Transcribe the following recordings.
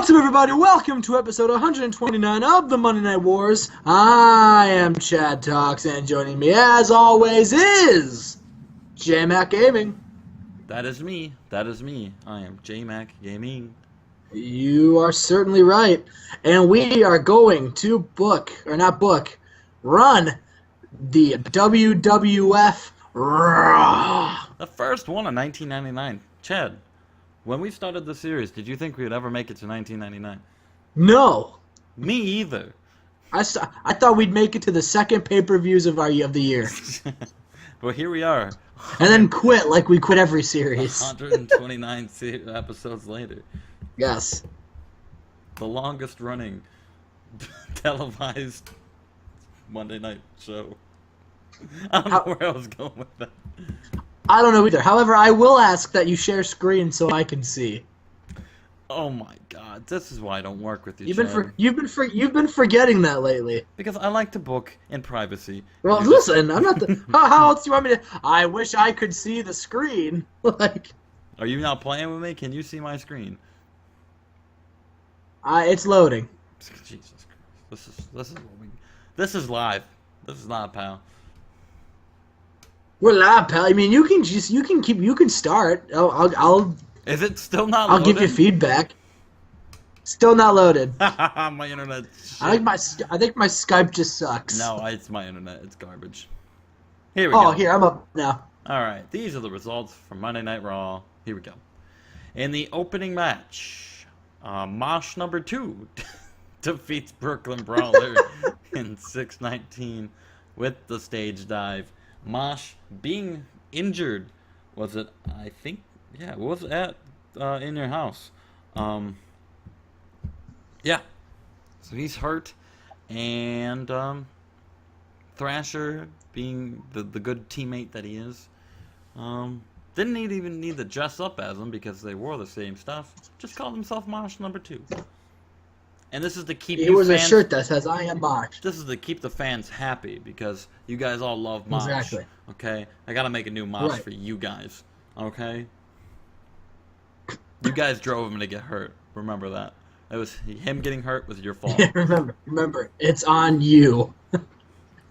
What's up, everybody? Welcome to episode 129 of the Monday Night Wars. I am Chad Talks, and joining me, as always, is Jmack Gaming. That is me. That is me. I am Jmack Gaming. You are certainly right. And we are going to run the WWF Raw. The first one in 1999. Chad, when we started the series, did you think we would ever make it to 1999? No. Me either. I thought we'd make it to the second pay-per-views of the year. But here we are. And then quit like we quit every series. 129 episodes later. Yes. The longest running televised Monday night show. I don't know where I was going with that. I don't know either. However, I will ask that you share screen so I can see. Oh my God! This is why I don't work with you. You've been forgetting that lately. Because I like to book in privacy. Well, listen, I'm not the. How else do you want me to? I wish I could see the screen. Like. Are you not playing with me? Can you see my screen? It's loading. Jesus Christ! This is live. This is not, pal. We're live, pal. I mean, you can start. I'll. Is it still not I'll loaded? give you feedback. Still not loaded. My internet. Shit. I think my Skype just sucks. No, it's my internet. It's garbage. Here we go. Oh, here I'm up now. All right, these are the results from Monday Night Raw. Here we go. In the opening match, Mosh number 2 defeats Brooklyn Brawler in 6:19 with the stage dive. Mosh being injured, was it? I think, yeah, it was at In Your House. Yeah, so he's hurt, and Thrasher, being the good teammate that he is, didn't even need to dress up as him because they wore the same stuff. Just called himself Mosh number 2. And this is to keep It was a shirt that says "I am Mosh." This is to keep the fans happy because you guys all love Mosh. Exactly. Okay, I gotta make a new Mosh for you guys. Okay. You guys drove him to get hurt. Remember that. It was him getting hurt was your fault. Yeah, remember, it's on you. And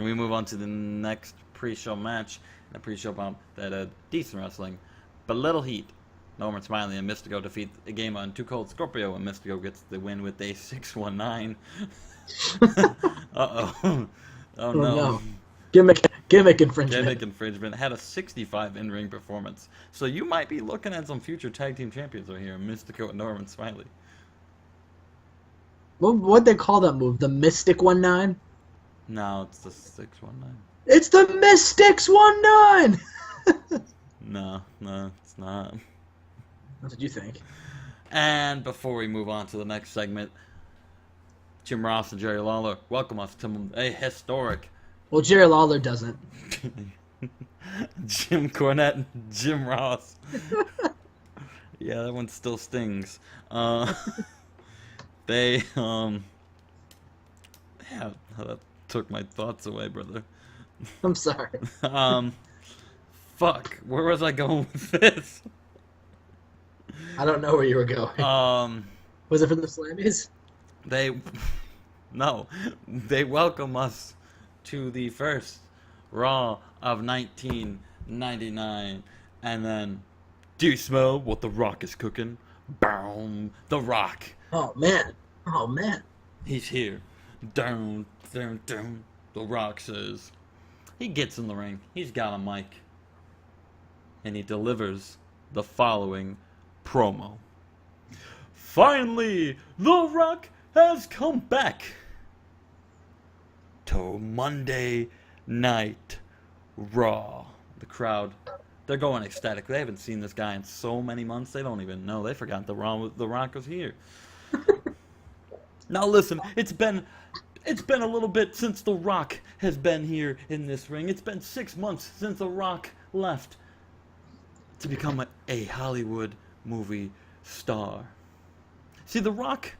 we move on to the next pre-show match, a pre-show bump that had decent wrestling, but little heat. Norman Smiley and Mystico defeat a game on Too Cold Scorpio, and Mystico gets the win with a 619. Uh-oh. Oh, no. Gimmick infringement. Gimmick infringement. Had a 65 in-ring performance. So you might be looking at some future tag team champions right here, Mystico and Norman Smiley. What'd they call that move? The Mystic 19? No, it's the 619. It's the Mystics 19! No, it's not. What did you think? And before we move on to the next segment, Jim Ross and Jerry Lawler welcome us to a historic... Well, Jerry Lawler doesn't. Jim Cornette and Jim Ross. Yeah, that one still stings. They, yeah, that took my thoughts away, brother. I'm sorry. Fuck, where was I going with this? I don't know where you were going. Was it from the Slammies? They welcome us to the first Raw of 1999, and then, do you smell what The Rock is cooking? Boom, The Rock. Oh man. He's here. Down, down, down. The Rock says. He gets in the ring. He's got a mic. And he delivers the following promo. Finally, The Rock has come back to Monday Night Raw. The crowd, they're going ecstatic. They haven't seen this guy in so many months. They don't even know. They forgot The Rock was here. Now listen, it's been a little bit since The Rock has been here in this ring. It's been 6 months since The Rock left to become a Hollywood movie star. See, The Rock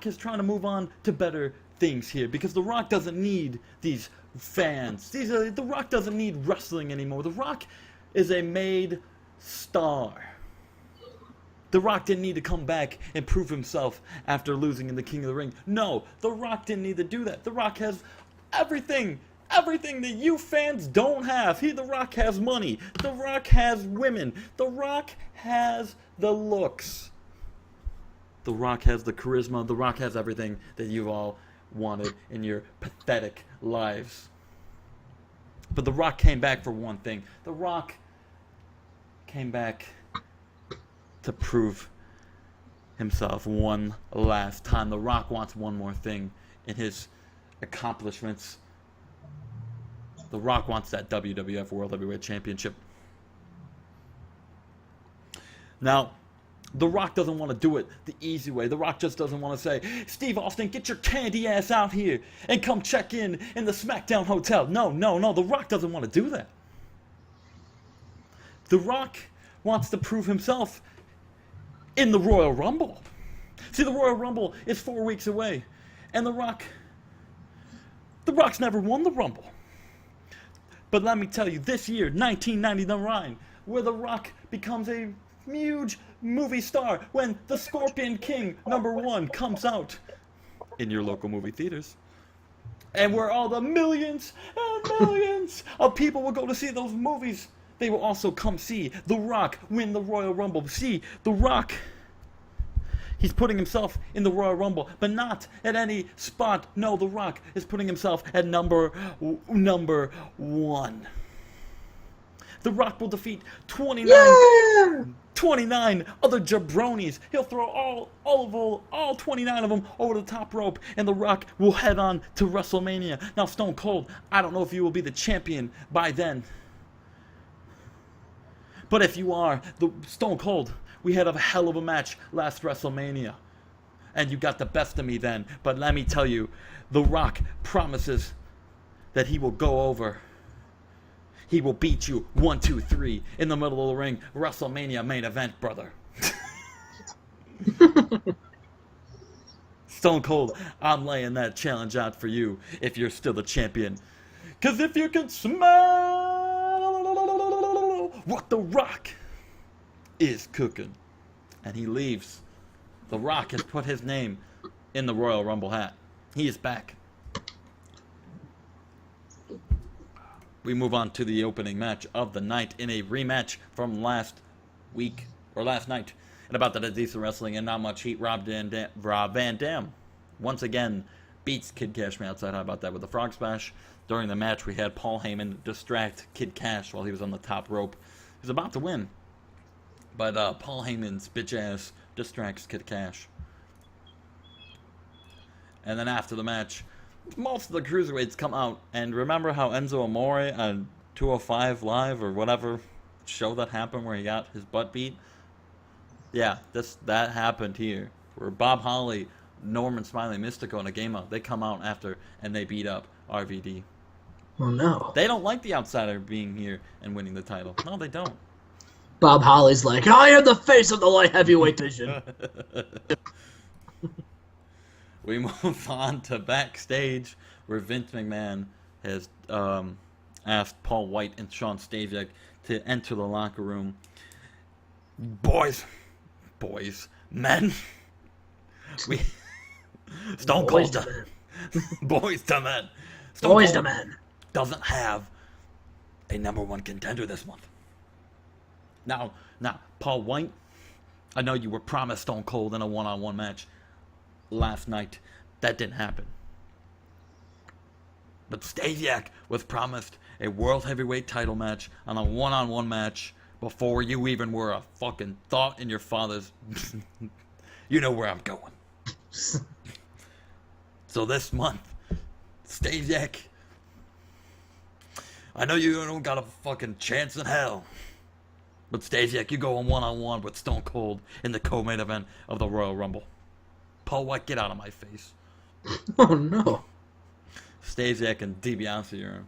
is trying to move on to better things here because The Rock doesn't need these fans. The Rock doesn't need wrestling anymore. The Rock is a made star. The Rock didn't need to come back and prove himself after losing in the King of the Ring. No, The Rock didn't need to do that. The Rock has everything that you fans don't have. The Rock has money. The Rock has women. The Rock has the looks. The Rock has the charisma. The Rock has everything that you've all wanted in your pathetic lives. But The Rock came back for one thing. The Rock came back to prove himself one last time. The Rock wants one more thing in his accomplishments. The Rock wants that WWF World Heavyweight Championship. Now, The Rock doesn't want to do it the easy way. The Rock just doesn't want to say, Steve Austin, get your candy ass out here and come check in the SmackDown Hotel. No. The Rock doesn't want to do that. The Rock wants to prove himself in the Royal Rumble. See, the Royal Rumble is 4 weeks away. And The Rock's never won the Rumble. But let me tell you, this year, 1999, where The Rock becomes a huge movie star, when The Scorpion King #1 comes out in your local movie theaters, and where all the millions and millions of people will go to see those movies, they will also come see The Rock win the Royal Rumble. See, The Rock, he's putting himself in the Royal Rumble, but not at any spot. No, The Rock is putting himself at number 1. The Rock will defeat 29 other jabronis. He'll throw all 29 of them over the top rope, and The Rock will head on to WrestleMania. Now, Stone Cold, I don't know if you will be the champion by then. But if you are, the Stone Cold, we had a hell of a match last WrestleMania. And you got the best of me then. But let me tell you, The Rock promises that he will go over. He will beat you 1, 2, 3 in the middle of the ring. WrestleMania main event, brother. Stone Cold, I'm laying that challenge out for you if you're still the champion. Because if you can smell what The Rock is cooking. And he leaves. The Rock has put his name in the Royal Rumble hat. He is back. We move on to the opening match of the night in a rematch from last week, or last night, and about the decent wrestling and not much heat. Rob Van Dam once again beats Kid Cash outside. How about that with the frog splash? During the match, we had Paul Heyman distract Kid Cash while he was on the top rope. He was about to win, but Paul Heyman's bitch ass distracts Kid Cash. And then after the match, most of the cruiserweights come out, and remember how Enzo Amore on 205 Live or whatever show that happened where he got his butt beat? Yeah, that happened here, where Bob Holly, Norman Smiley, Mystico, and Agema, they come out after and they beat up RVD. Oh no. They don't like the outsider being here and winning the title. No, they don't. Bob Holly's like, I am the face of the light heavyweight division. We move on to backstage, where Vince McMahon has asked Paul White and Sean Stasiak to enter the locker room. Boys, men, we Stone Cold boys to men. Stone Boys to Cold men. doesn't have a #1 contender this month. Now, Paul White, I know you were promised Stone Cold in a one-on-one match last night. That didn't happen. But Stasiak was promised a World Heavyweight title match on a one-on-one match before you even were a fucking thought in your father's... You know where I'm going. So this month, Stasiak, I know you don't got a fucking chance in hell, but Stasiak, you go on one-on-one with Stone Cold in the co-main event of the Royal Rumble. Paul White, get out of my face. Oh no. Stasiak and DiBiase are,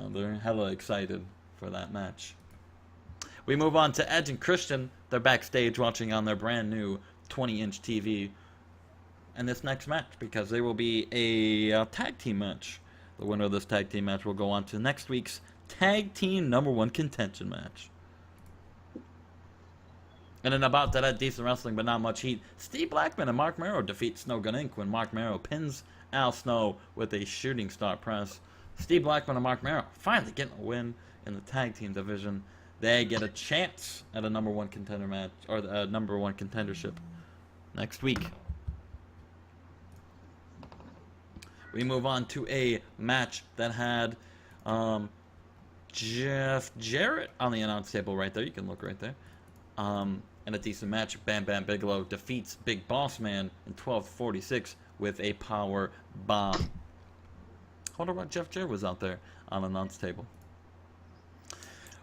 they're hella excited for that match. We move on to Edge and Christian. They're backstage watching on their brand new 20-inch TV. And this next match, because there will be a tag team match. The winner of this tag team match will go on to next week's tag team #1 contention match. And then about that, had decent wrestling, but not much heat. Steve Blackman and Mark Merrow defeat Snow Gun Inc. when Mark Merrow pins Al Snow with a shooting star press. Steve Blackman and Mark Merrow finally getting a win in the tag team division. They get a chance at a number one contender match, or a number one contendership next week. We move on to a match that had Jeff Jarrett on the announce table right there. You can look right there. And a decent match. Bam Bam Bigelow defeats Big Boss Man in 12:46 with a power bomb. I wonder what Jeff Jarrett was out there on the announce table.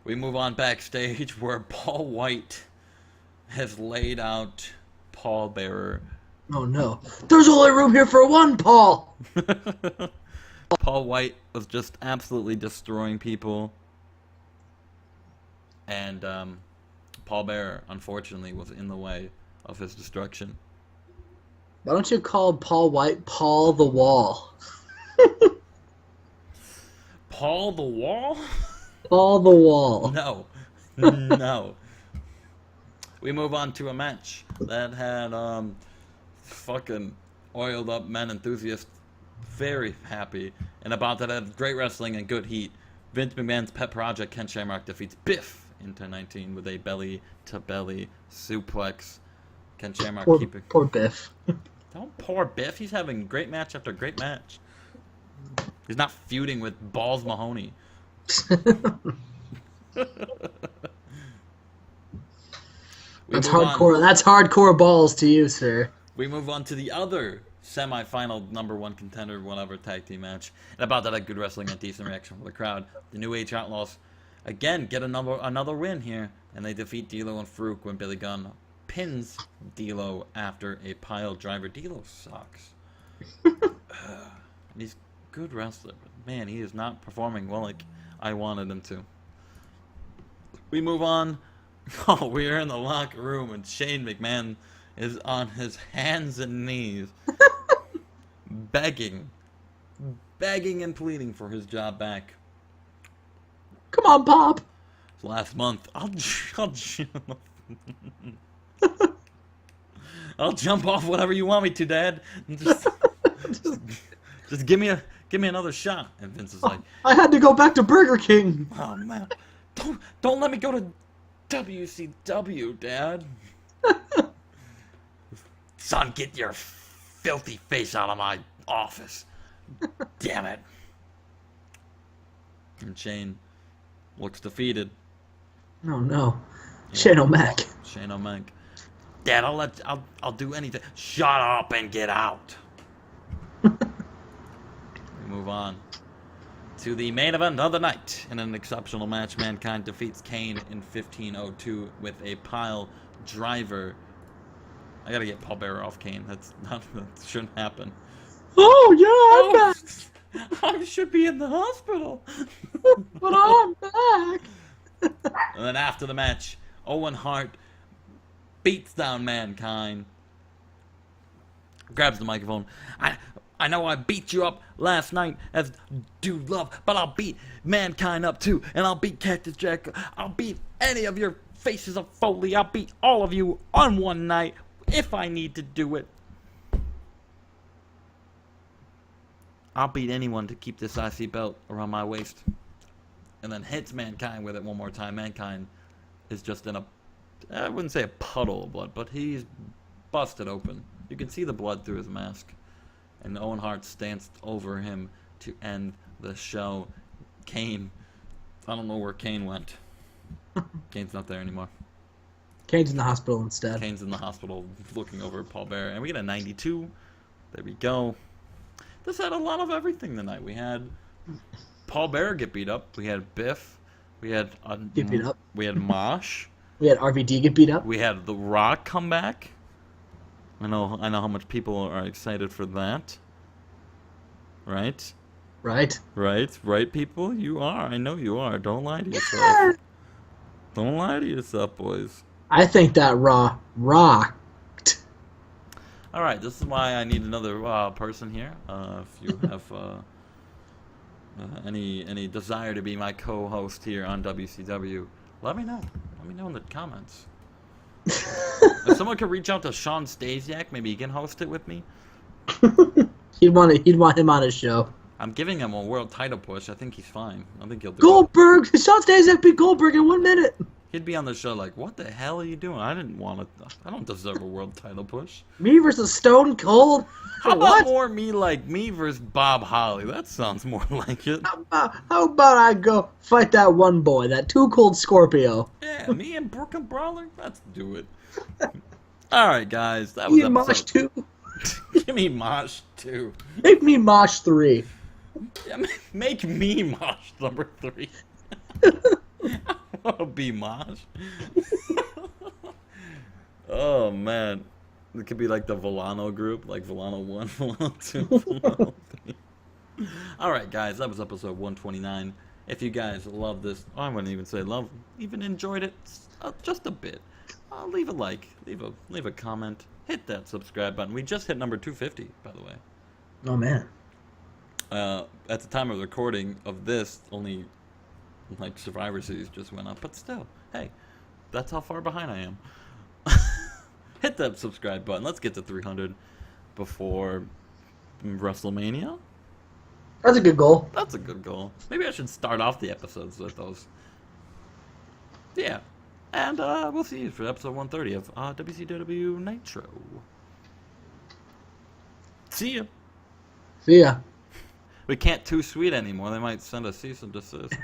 We move on backstage where Paul White has laid out Paul Bearer. Oh no. There's only room here for one Paul! Paul White was just absolutely destroying people. And Paul Bearer, unfortunately, was in the way of his destruction. Why don't you call Paul White Paul the Wall? Paul the Wall? Paul the Wall. No. No. We move on to a match that had fucking oiled up men enthusiasts very happy. And about that had great wrestling and good heat. Vince McMahon's pet project, Ken Shamrock, defeats Biff in 10-19 with a belly-to-belly suplex. Ken Shamrock keeping... Poor Biff. Don't poor Biff. He's having great match after great match. He's not feuding with Balls Mahoney. That's hardcore. That's hardcore balls to you, sir. We move on to the other semi-final number one contender, whatever, tag team match. And about that, had good wrestling and decent reaction from the crowd. The New Age Outlaws, again, get another win here. And they defeat D'Lo and Farouk when Billy Gunn pins D'Lo after a pile driver. D'Lo sucks. He's a good wrestler, but man, he is not performing well like I wanted him to. We move on. Oh, we are in the locker room, and Shane McMahon is on his hands and knees, begging and pleading for his job back. Come on, Bob. Last month, I'll jump off whatever you want me to, Dad. Just give me another shot. And Vince is like, I had to go back to Burger King. oh man, don't let me go to WCW, Dad. Son, get your filthy face out of my office. Damn it. And Shane looks defeated. Oh no. Shane O'Mac. Shane O'Mac. Dad, I'll do anything. Shut up and get out. We move on to the main event of the night. In an exceptional match, Mankind defeats Kane in 15:02 with a pile driver. I gotta get Paul Bearer off Kane. That shouldn't happen. Oh yeah, I'm back. I should be in the hospital. But I'm back. And then after the match, Owen Hart beats down Mankind. Grabs the microphone. I know I beat you up last night as Dude Love, but I'll beat Mankind up too. And I'll beat Cactus Jack. I'll beat any of your faces of Foley. I'll beat all of you on one night if I need to do it. I'll beat anyone to keep this IC belt around my waist. And then hits Mankind with it one more time. Mankind is just in I wouldn't say a puddle of blood, but he's busted open. You can see the blood through his mask. And Owen Hart stands over him to end the show. Kane, I don't know where Kane went. Kane's not there anymore. Kane's in the hospital instead. Kane's in the hospital looking over at Paul Bearer. And we get a 92. There we go. This had a lot of everything tonight. We had Paul Bearer get beat up. We had Biff. We had Get beat up. We had Mosh. We had RVD get beat up. We had The Rock come back. I know how much people are excited for that. Right? Right, people? You are. I know you are. Don't lie to yourself. Don't lie to yourself, boys. I think that Raw rocked. Alright, this is why I need another person here. If you have any desire to be my co-host here on WCW, let me know. Let me know in the comments. If someone could reach out to Sean Stasiak, maybe he can host it with me. He'd want him on his show. I'm giving him a world title push. I think he's fine. I think he'll do it. Goldberg! Sean Stasiak beat Goldberg in 1 minute. He'd be on the show like, what the hell are you doing? I don't deserve a world title push. Me versus Stone Cold? How about What? more me versus Bob Holly? That sounds more like it. How about I go fight that one boy, that Too Cold Scorpio? Yeah, me and Brooklyn Brawler? Let's do it. Alright, guys. That was Me and Mosh episode 2. Give me Mosh 2. Make me Mosh 3. Yeah, make me Mosh number 3. I'll be Mosh. Oh, man. It could be like the Volano group, like Volano 1, Volano 2, Volano 3. Alright, guys, that was episode 129. If you guys love this, I wouldn't even say love, even enjoyed it just a bit, leave a like, leave a comment, hit that subscribe button. We just hit number 250, by the way. Oh, man. At the time of recording of this, only like Survivor Series just went up, but still, hey, that's how far behind I am. Hit that subscribe button. Let's get to 300 before WrestleMania. That's a good goal. That's a good goal. Maybe I should start off the episodes with those. Yeah. And we'll see you for episode 130 of WCW Nitro. See ya. See ya. We can't too sweet anymore. They might send a cease and desist.